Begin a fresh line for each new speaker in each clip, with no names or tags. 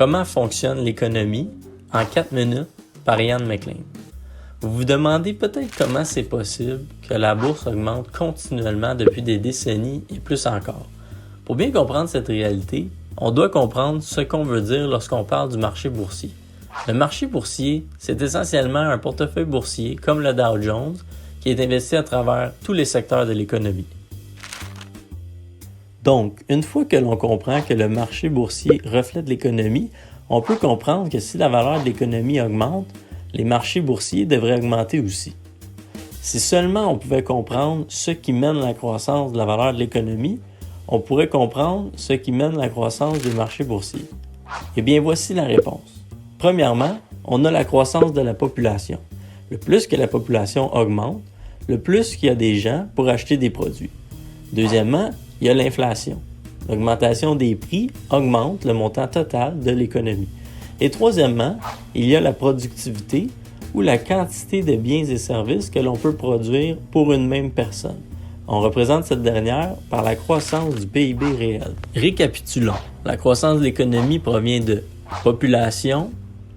Comment fonctionne l'économie en 4 minutes par Ian McLean. Vous vous demandez peut-être comment c'est possible que la bourse augmente continuellement depuis des décennies et plus encore. Pour bien comprendre cette réalité, on doit comprendre ce qu'on veut dire lorsqu'on parle du marché boursier. Le marché boursier, c'est essentiellement un portefeuille boursier comme le Dow Jones qui est investi à travers tous les secteurs de l'économie. Donc, une fois que l'on comprend que le marché boursier reflète l'économie, on peut comprendre que si la valeur de l'économie augmente, les marchés boursiers devraient augmenter aussi. Si seulement on pouvait comprendre ce qui mène la croissance de la valeur de l'économie, on pourrait comprendre ce qui mène la croissance des marchés boursiers. Eh bien, voici la réponse. Premièrement, on a la croissance de la population. Le plus que la population augmente, le plus qu'il y a des gens pour acheter des produits. Deuxièmement, il y a l'inflation. L'augmentation des prix augmente le montant total de l'économie. Et troisièmement, il y a la productivité ou la quantité de biens et services que l'on peut produire pour une même personne. On représente cette dernière par la croissance du PIB réel. Récapitulons. La croissance de l'économie provient de population,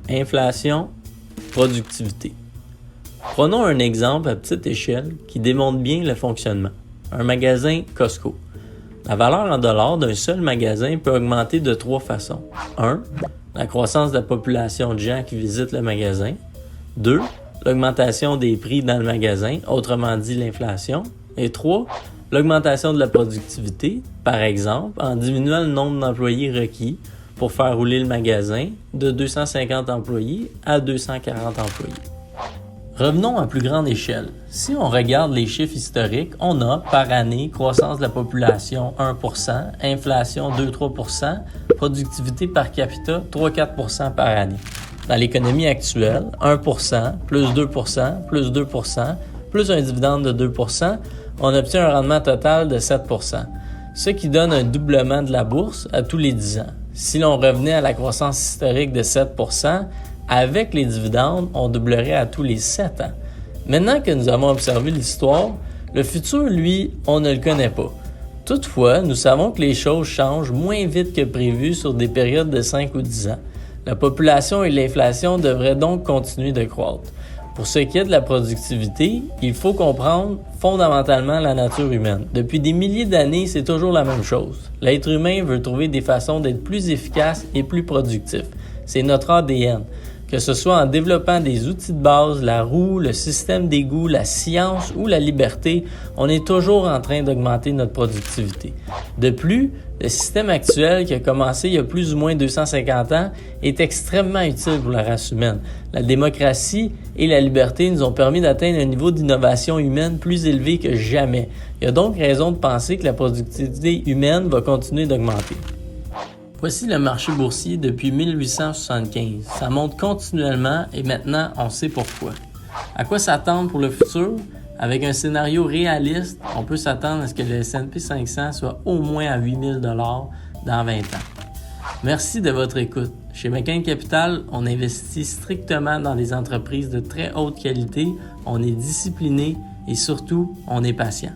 inflation, productivité. Prenons un exemple à petite échelle qui démontre bien le fonctionnement. Un magasin Costco. La valeur en dollars d'un seul magasin peut augmenter de 3 façons. 1. La croissance de la population de gens qui visitent le magasin. 2. L'augmentation des prix dans le magasin, autrement dit l'inflation. Et 3. L'augmentation de la productivité, par exemple en diminuant le nombre d'employés requis pour faire rouler le magasin de 250 employés à 240 employés. Revenons à plus grande échelle. Si on regarde les chiffres historiques, on a par année croissance de la population 1%, inflation 2-3%, productivité par capita 3-4% par année. Dans l'économie actuelle, 1%, plus 2%, plus 2%, plus un dividende de 2%, on obtient un rendement total de 7%, ce qui donne un doublement de la bourse à tous les 10 ans. Si l'on revenait à la croissance historique de 7%, avec les dividendes, on doublerait à tous les 7 ans. Maintenant que nous avons observé l'histoire, le futur, lui, on ne le connaît pas. Toutefois, nous savons que les choses changent moins vite que prévu sur des périodes de 5 ou 10 ans. La population et l'inflation devraient donc continuer de croître. Pour ce qui est de la productivité, il faut comprendre fondamentalement la nature humaine. Depuis des milliers d'années, c'est toujours la même chose. L'être humain veut trouver des façons d'être plus efficace et plus productif. C'est notre ADN. Que ce soit en développant des outils de base, la roue, le système d'égout, la science ou la liberté, on est toujours en train d'augmenter notre productivité. De plus, le système actuel qui a commencé il y a plus ou moins 250 ans est extrêmement utile pour la race humaine. La démocratie et la liberté nous ont permis d'atteindre un niveau d'innovation humaine plus élevé que jamais. Il y a donc raison de penser que la productivité humaine va continuer d'augmenter. Voici le marché boursier depuis 1875. Ça monte continuellement et maintenant on sait pourquoi. À quoi s'attendre pour le futur? Avec un scénario réaliste, on peut s'attendre à ce que le S&P 500 soit au moins à 8 000 $ dans 20 ans. Merci de votre écoute. Chez McLean Capital, on investit strictement dans des entreprises de très haute qualité, on est discipliné et surtout, on est patient.